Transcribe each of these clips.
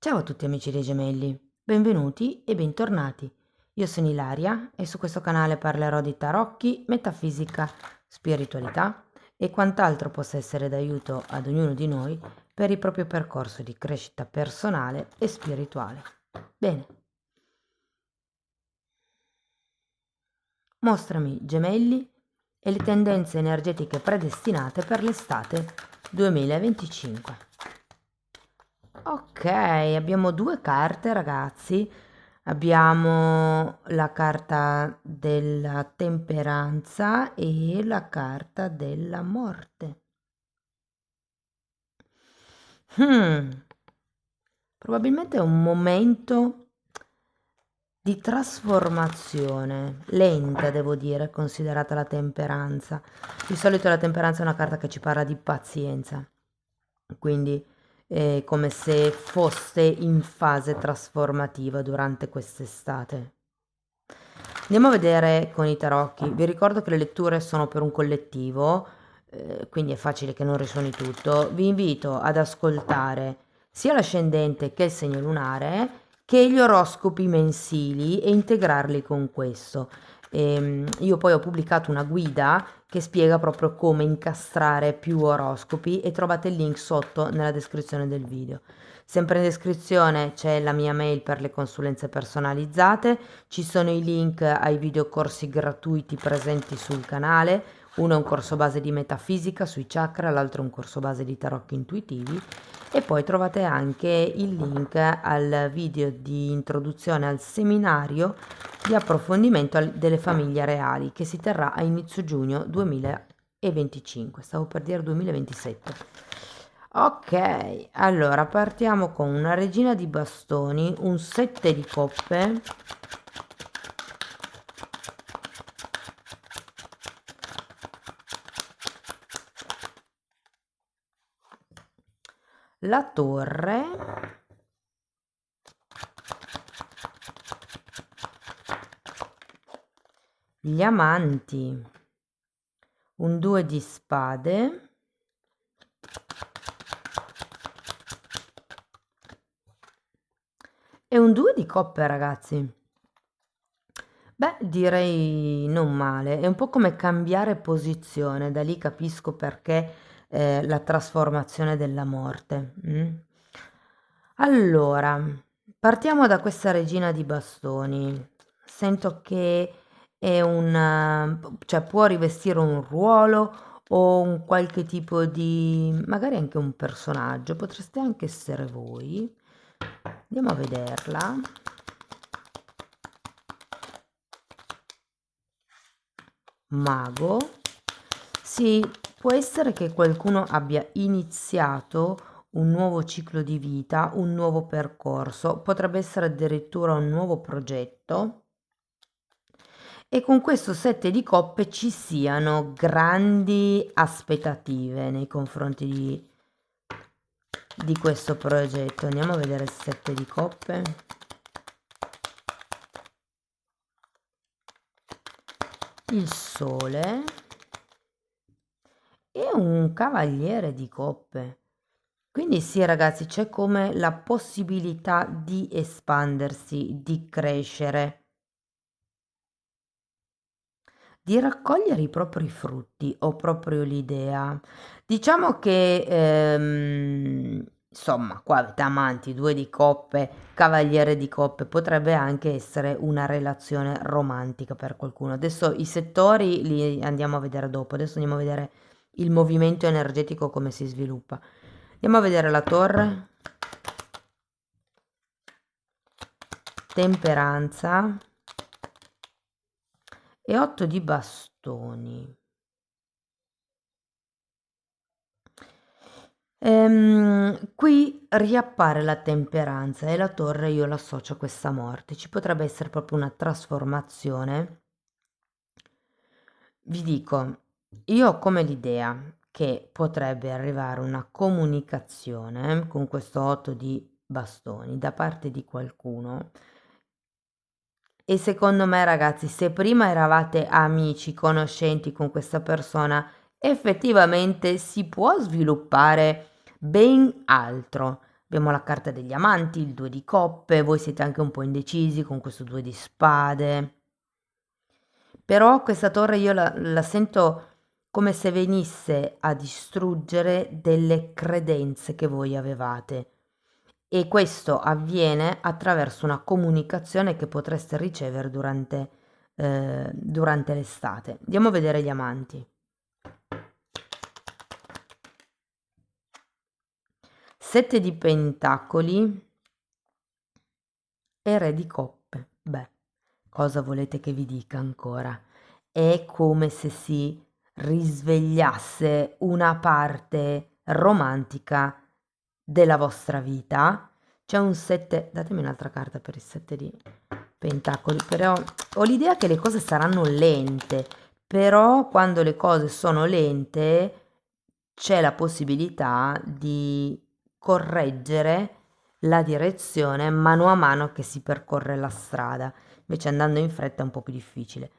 Ciao a tutti amici dei gemelli, benvenuti e bentornati. Io sono Ilaria e su questo canale parlerò di tarocchi, metafisica, spiritualità e quant'altro possa essere d'aiuto ad ognuno di noi per il proprio percorso di crescita personale e spirituale. Bene, mostrami gemelli e le tendenze energetiche predestinate per l'estate 2025. Ok, abbiamo due carte, ragazzi. Abbiamo la carta della temperanza e la carta della morte. Hmm, probabilmente è un momento di trasformazione lenta, devo dire, considerata la temperanza. Di solito la temperanza è una carta che ci parla di pazienza, quindi è come se foste in fase trasformativa durante quest'estate. Andiamo a vedere con i tarocchi. Vi ricordo che le letture sono per un collettivo, quindi è facile che non risuoni tutto. Vi invito ad ascoltare sia l'ascendente che il segno lunare che gli oroscopi mensili e integrarli con questo. Io poi ho pubblicato una guida che spiega proprio come incastrare più oroscopi e trovate il link sotto nella descrizione del video. Sempre in descrizione c'è la mia mail per le consulenze personalizzate, ci sono i link ai videocorsi gratuiti presenti sul canale. Uno è un corso base di metafisica sui chakra, l'altro è un corso base di tarocchi intuitivi e poi trovate anche il link al video di introduzione al seminario di approfondimento delle famiglie reali che si terrà a inizio giugno 2025, stavo per dire 2027. Ok, allora partiamo con una regina di bastoni, un 7 di coppe, la torre, gli amanti, un 2 di spade, e un 2 di coppe, ragazzi. Beh, direi non male, è un po' come cambiare posizione, da lì capisco perché la trasformazione della morte. Allora, partiamo da questa regina di bastoni. Sento che è cioè può rivestire un ruolo o un qualche tipo di, magari anche un personaggio, potreste anche essere voi. Andiamo a vederla. Mago. Sì, può essere che qualcuno abbia iniziato un nuovo ciclo di vita, un nuovo percorso, potrebbe essere addirittura un nuovo progetto. E con questo 7 di coppe ci siano grandi aspettative nei confronti di questo progetto. Andiamo a vedere il 7 di coppe. Il sole e un cavaliere di coppe. Quindi sì, ragazzi, c'è come la possibilità di espandersi, di crescere, di raccogliere i propri frutti, ho proprio l'idea. Diciamo che, insomma, qua avete amanti, 2 di coppe, cavaliere di coppe, potrebbe anche essere una relazione romantica per qualcuno. Adesso i settori li andiamo a vedere dopo, adesso andiamo a vedere il movimento energetico come si sviluppa. Andiamo a vedere la torre, temperanza e 8 di bastoni. Qui riappare la temperanza e la torre io l'associo a questa morte. Ci potrebbe essere proprio una trasformazione. Vi dico, io ho come l'idea che potrebbe arrivare una comunicazione con questo 8 di bastoni da parte di qualcuno. E secondo me, ragazzi, se prima eravate amici, conoscenti con questa persona, effettivamente si può sviluppare ben altro. Abbiamo la carta degli amanti, il 2 di coppe, voi siete anche un po' indecisi con questo 2 di spade. Però questa torre io la sento come se venisse a distruggere delle credenze che voi avevate. E questo avviene attraverso una comunicazione che potreste ricevere durante l'estate. Andiamo a vedere gli amanti. 7 di pentacoli e re di coppe. Beh, cosa volete che vi dica ancora? È come se si risvegliasse una parte romantica della vostra vita. C'è un 7, datemi un'altra carta per il 7 di pentacoli, però ho l'idea che le cose saranno lente, però quando le cose sono lente c'è la possibilità di correggere la direzione mano a mano che si percorre la strada. Invece andando in fretta è un po' più difficile.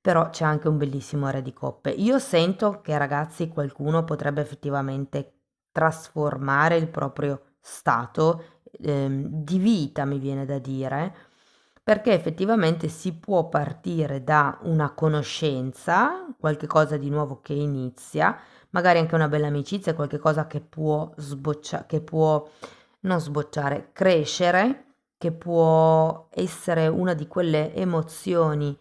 Però c'è anche un bellissimo re di coppe. Io sento che, ragazzi, qualcuno potrebbe effettivamente trasformare il proprio stato di vita, mi viene da dire, perché effettivamente si può partire da una conoscenza, qualche cosa di nuovo che inizia, magari anche una bella amicizia, qualche cosa che può sbocciare, che può non sbocciare, crescere, che può essere una di quelle emozioni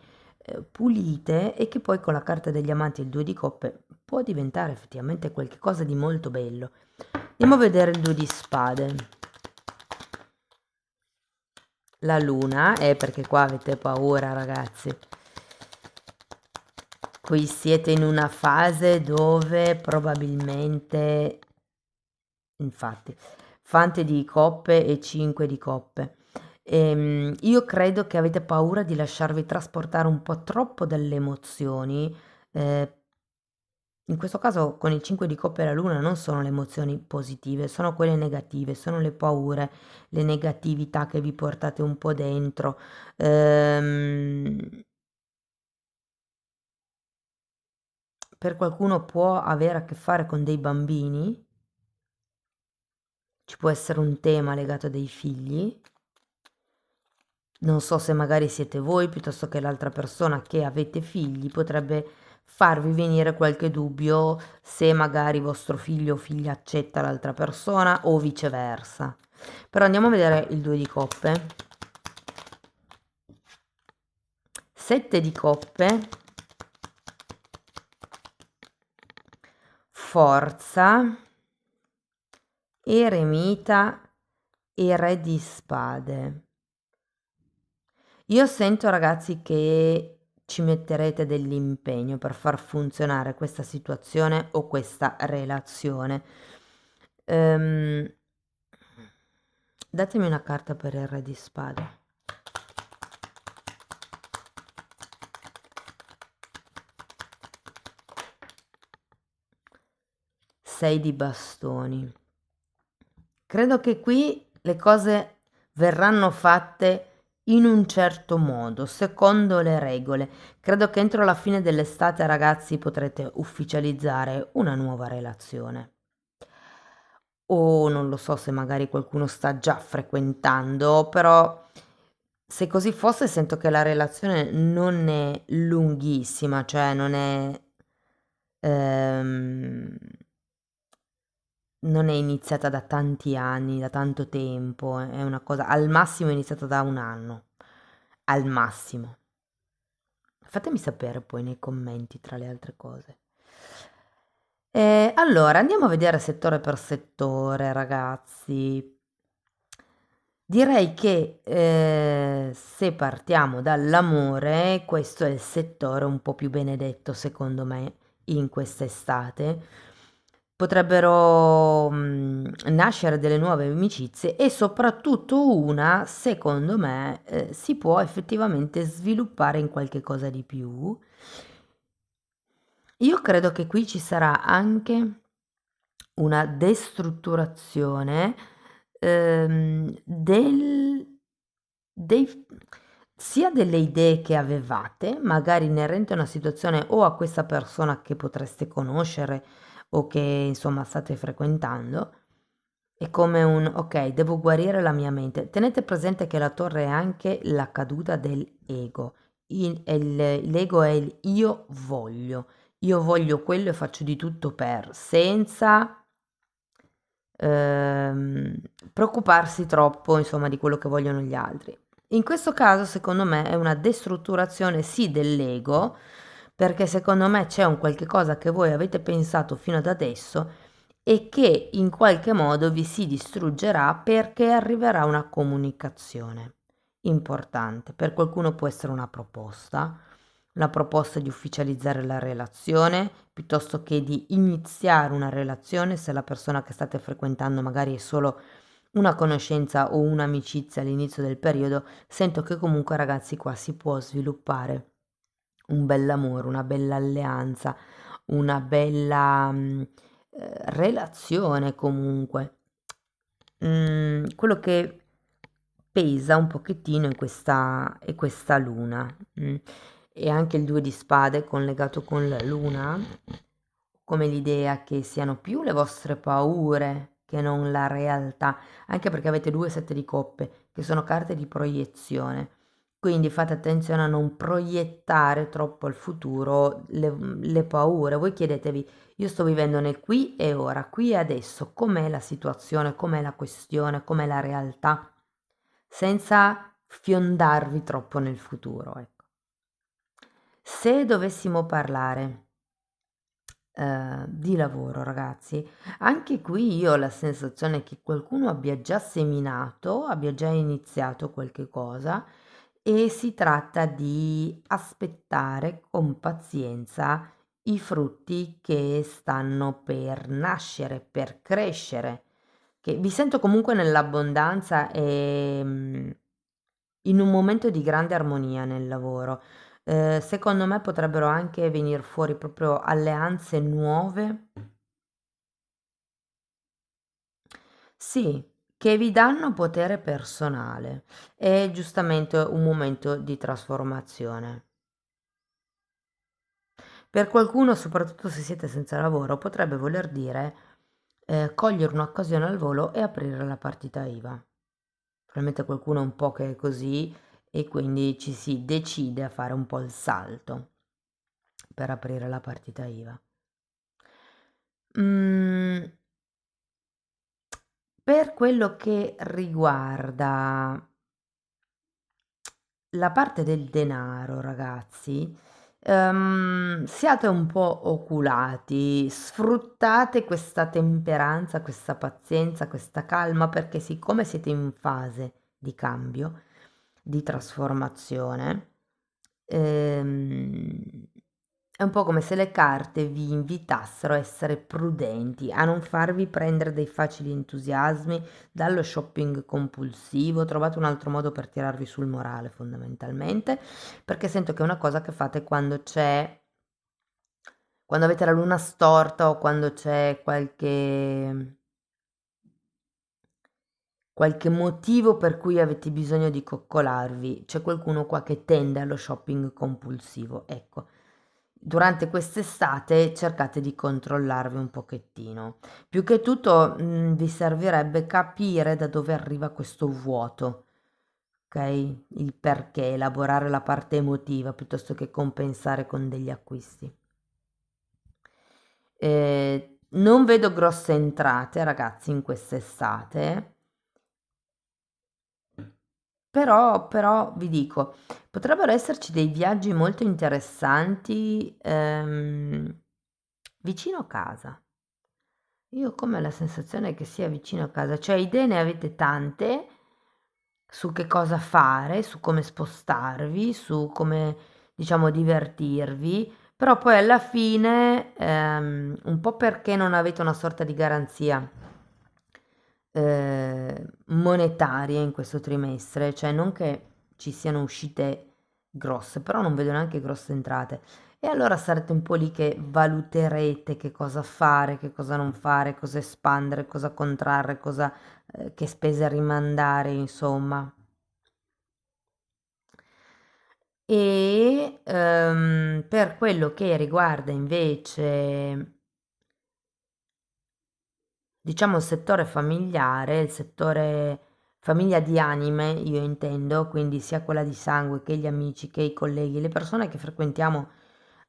pulite e che poi con la carta degli amanti e il 2 di coppe può diventare effettivamente qualcosa di molto bello. Andiamo a vedere il 2 di spade. La luna, perché qua avete paura, ragazzi. Qui siete in una fase dove probabilmente, infatti, fante di coppe e 5 di coppe. Io credo che avete paura di lasciarvi trasportare un po' troppo dalle emozioni. eh, In questo caso con il 5 di coppe e la luna non sono le emozioni positive, sono quelle negative, sono le paure, le negatività che vi portate un po' dentro. Ehm, per qualcuno può avere a che fare con dei bambini, ci può essere un tema legato a dei figli. Non so se magari siete voi piuttosto che l'altra persona che avete figli, potrebbe farvi venire qualche dubbio se magari vostro figlio o figlia accetta l'altra persona o viceversa. Però andiamo a vedere il 2 di coppe. 7 di coppe. Forza. Eremita e re di spade. Io sento, ragazzi, che ci metterete dell'impegno per far funzionare questa situazione o questa relazione. Ehm, datemi una carta per il re di spade. Sei di bastoni. Credo che qui le cose verranno fatte in un certo modo, secondo le regole. Credo che entro la fine dell'estate, ragazzi, potrete ufficializzare una nuova relazione. O non lo so se magari qualcuno sta già frequentando, però se così fosse sento che la relazione non è lunghissima, cioè ehm, non è iniziata da tanti anni, da tanto tempo, è una cosa al massimo è iniziata da 1 anno, al massimo. Fatemi sapere poi nei commenti tra le altre cose. Allora, andiamo a vedere settore per settore, ragazzi. Direi che se partiamo dall'amore, questo è il settore un po' più benedetto, secondo me, in quest'estate. Potrebbero nascere delle nuove amicizie e soprattutto una, secondo me, si può effettivamente sviluppare in qualche cosa di più. Io credo che qui ci sarà anche una destrutturazione dei, sia delle idee che avevate, magari inerente a una situazione o a questa persona che potreste conoscere o che insomma state frequentando, È come un ok, devo guarire la mia mente. Tenete presente che la torre è anche la caduta dell'ego. L'ego è il io voglio quello e faccio di tutto per, senza ehm, preoccuparsi troppo, insomma, di quello che vogliono gli altri. In questo caso, secondo me, è una destrutturazione sì dell'ego, perché secondo me c'è un qualche cosa che voi avete pensato fino ad adesso e che in qualche modo vi si distruggerà perché arriverà una comunicazione importante. Per qualcuno può essere una proposta di ufficializzare la relazione, piuttosto che di iniziare una relazione se la persona che state frequentando magari è solo una conoscenza o un'amicizia all'inizio del periodo. Sento che comunque ragazzi qua si può sviluppare un bell'amore, una bella alleanza, una bella relazione comunque. Quello che pesa un pochettino è questa luna. E anche il 2 di spade collegato con la luna, come l'idea che siano più le vostre paure che non la realtà, anche perché avete 2 sette di coppe, che sono carte di proiezione. Quindi fate attenzione a non proiettare troppo al futuro le paure. Voi chiedetevi, io sto vivendo nel qui e ora, qui e adesso, com'è la situazione, com'è la questione, com'è la realtà, senza fiondarvi troppo nel futuro, ecco. Se dovessimo parlare di lavoro, ragazzi, anche qui io ho la sensazione che qualcuno abbia già seminato, abbia già iniziato qualche cosa e si tratta di aspettare con pazienza i frutti che stanno per nascere, per crescere. Che vi sento comunque nell'abbondanza e in un momento di grande armonia nel lavoro. Secondo me potrebbero anche venir fuori proprio alleanze nuove. Sì, che vi danno potere personale. È giustamente un momento di trasformazione. Per qualcuno, soprattutto se siete senza lavoro, potrebbe voler dire cogliere un'occasione al volo e aprire la partita IVA. Probabilmente qualcuno è un po' che è così e quindi ci si decide a fare un po' il salto per aprire la partita IVA. Mm, per quello che riguarda la parte del denaro, ragazzi, siate un po' oculati, sfruttate questa temperanza, questa pazienza, questa calma, perché siccome siete in fase di cambio, di trasformazione, ehm, è un po' come se le carte vi invitassero a essere prudenti, a non farvi prendere dei facili entusiasmi dallo shopping compulsivo. Trovate un altro modo per tirarvi sul morale, fondamentalmente, perché sento che è una cosa che fate quando avete la luna storta o quando c'è qualche motivo per cui avete bisogno di coccolarvi. C'è qualcuno qua che tende allo shopping compulsivo. Ecco, durante quest'estate cercate di controllarvi un pochettino. Più che tutto, vi servirebbe capire da dove arriva questo vuoto, ok? Il perché, elaborare la parte emotiva piuttosto che compensare con degli acquisti. Non vedo grosse entrate, ragazzi, in quest'estate. Però vi dico, potrebbero esserci dei viaggi molto interessanti vicino casa. Io ho come la sensazione che sia vicino a casa, cioè idee ne avete tante su che cosa fare, su come spostarvi, su come, diciamo, divertirvi, però poi alla fine, un po' perché non avete una sorta di garanzia monetarie in questo trimestre, cioè non che ci siano uscite grosse, però non vedo neanche grosse entrate. E allora sarete un po' lì che valuterete che cosa fare, che cosa non fare, cosa espandere, cosa contrarre, che spese rimandare, insomma. E per quello che riguarda invece diciamo il settore familiare, il settore famiglia di anime, io intendo, quindi sia quella di sangue che gli amici, che i colleghi, le persone che frequentiamo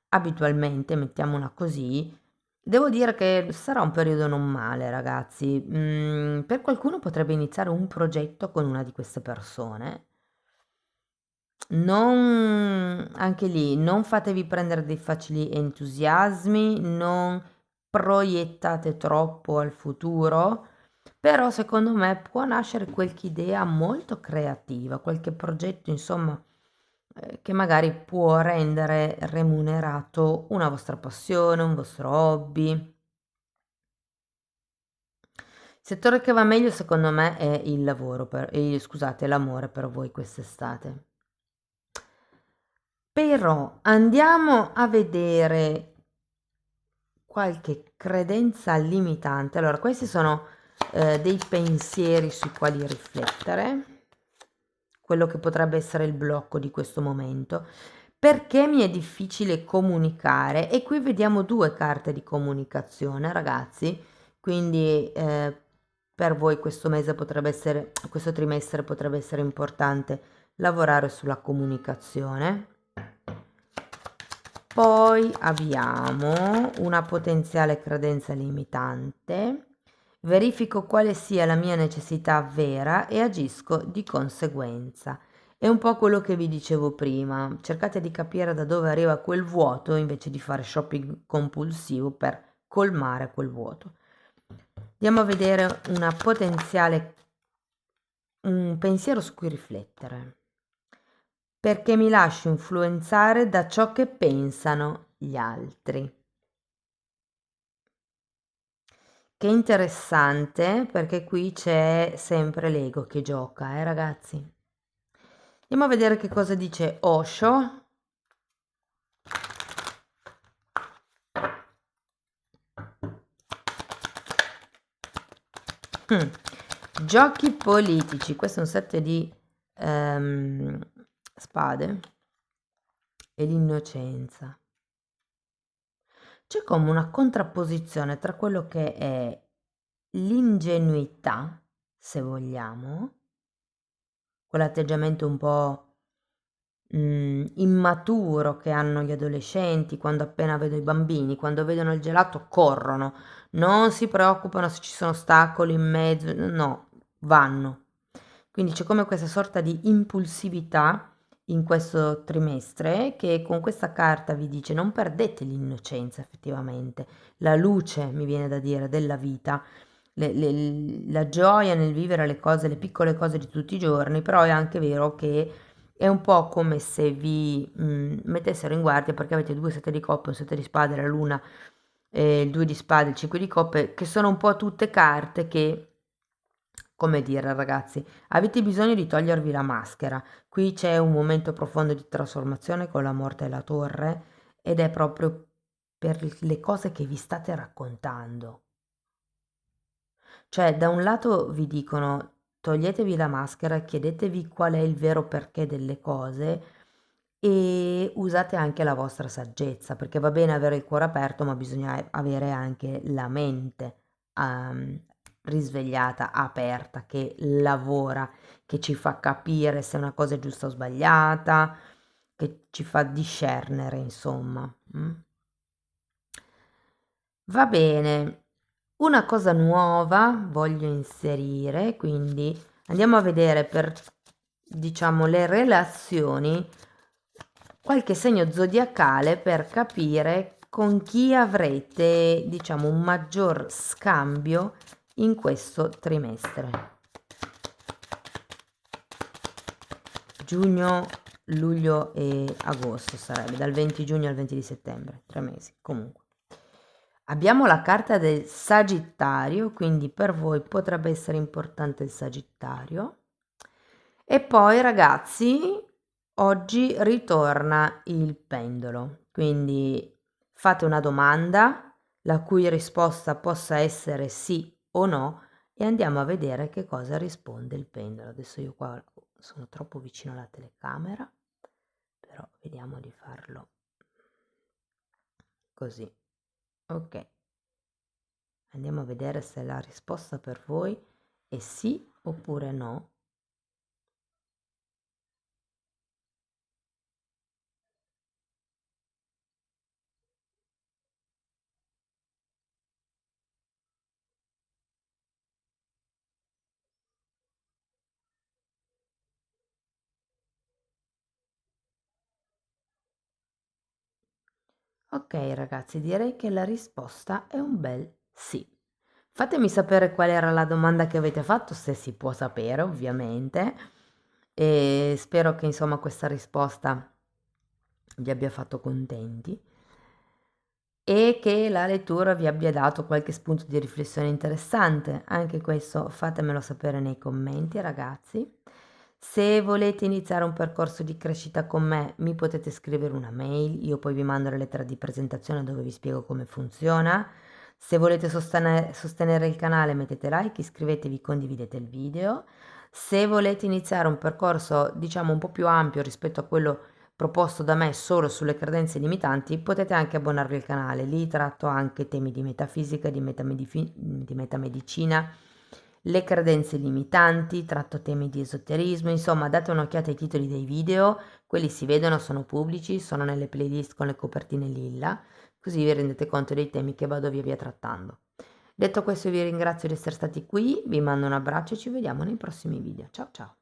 abitualmente, mettiamola così, devo dire che sarà un periodo non male, ragazzi. Per qualcuno potrebbe iniziare un progetto con una di queste persone. Non, anche lì, non fatevi prendere dei facili entusiasmi, non proiettate troppo al futuro, però secondo me può nascere qualche idea molto creativa, qualche progetto, insomma, che magari può rendere remunerato una vostra passione, un vostro hobby. Il settore che va meglio secondo me è il lavoro, scusate, l'amore per voi quest'estate. Però andiamo a vedere qualche credenza limitante. Allora, questi sono dei pensieri sui quali riflettere, quello che potrebbe essere il blocco di questo momento. Perché mi è difficile comunicare? E qui vediamo due carte di comunicazione, ragazzi. Quindi per voi questo mese potrebbe essere, questo trimestre potrebbe essere importante lavorare sulla comunicazione. Poi abbiamo una potenziale credenza limitante. Verifico quale sia la mia necessità vera e agisco di conseguenza. È un po' quello che vi dicevo prima. Cercate di capire da dove arriva quel vuoto invece di fare shopping compulsivo per colmare quel vuoto. Andiamo a vedere una potenziale, un pensiero su cui riflettere. Perché mi lascio influenzare da ciò che pensano gli altri. Che interessante, perché qui c'è sempre l'ego che gioca, ragazzi. Andiamo a vedere che cosa dice Osho. Mm. Giochi politici, questo è un set di spade e l'innocenza. C'è come una contrapposizione tra quello che è l'ingenuità, se vogliamo, quell'atteggiamento un po' immaturo che hanno gli adolescenti quando appena vedo i bambini, quando vedono il gelato corrono, non si preoccupano se ci sono ostacoli in mezzo, no, vanno. Quindi c'è come questa sorta di impulsività in questo trimestre che con questa carta vi dice non perdete l'innocenza effettivamente, la luce, mi viene da dire, della vita, la gioia nel vivere le cose, le piccole cose di tutti i giorni, però è anche vero che è un po' come se vi mettessero in guardia perché avete due sette di coppe, un sette di spade, la luna, il due di spade, il cinque di coppe, che sono un po' tutte carte che, come dire ragazzi, avete bisogno di togliervi la maschera. Qui c'è un momento profondo di trasformazione con la morte della torre ed è proprio per le cose che vi state raccontando. Cioè, da un lato vi dicono toglietevi la maschera, chiedetevi qual è il vero perché delle cose e usate anche la vostra saggezza, perché va bene avere il cuore aperto, ma bisogna avere anche la mente ehm, risvegliata, aperta, che lavora, che ci fa capire se una cosa è giusta o sbagliata, che ci fa discernere, insomma. Va bene, una cosa nuova voglio inserire, quindi andiamo a vedere per, diciamo, le relazioni, qualche segno zodiacale per capire con chi avrete, diciamo, un maggior scambio in questo trimestre. Giugno, luglio e agosto sarebbe, dal 20 giugno al 20 di settembre, 3 mesi comunque. Abbiamo la carta del Sagittario, quindi per voi potrebbe essere importante il Sagittario. E poi ragazzi, oggi ritorna il pendolo, quindi fate una domanda la cui risposta possa essere sì o no e andiamo a vedere che cosa risponde il pendolo. Adesso io qua sono troppo vicino alla telecamera, però vediamo di farlo così. Ok. Andiamo a vedere se la risposta per voi è sì oppure no. Ok ragazzi, direi che la risposta è un bel sì. Fatemi sapere qual era la domanda che avete fatto, se si può sapere ovviamente, e spero che insomma questa risposta vi abbia fatto contenti e che la lettura vi abbia dato qualche spunto di riflessione interessante. Anche questo fatemelo sapere nei commenti ragazzi. Se volete iniziare un percorso di crescita con me, mi potete scrivere una mail, io poi vi mando la lettera di presentazione dove vi spiego come funziona. Se volete sostenere il canale, mettete like, iscrivetevi, condividete il video. Se volete iniziare un percorso, diciamo, un po' più ampio rispetto a quello proposto da me solo sulle credenze limitanti, potete anche abbonarvi al canale. Lì tratto anche temi di metafisica, di metamedicina, le credenze limitanti, tratto temi di esoterismo, insomma date un'occhiata ai titoli dei video, quelli si vedono, sono pubblici, sono nelle playlist con le copertine lilla, così vi rendete conto dei temi che vado via via trattando. Detto questo vi ringrazio di essere stati qui, vi mando un abbraccio e ci vediamo nei prossimi video. Ciao ciao!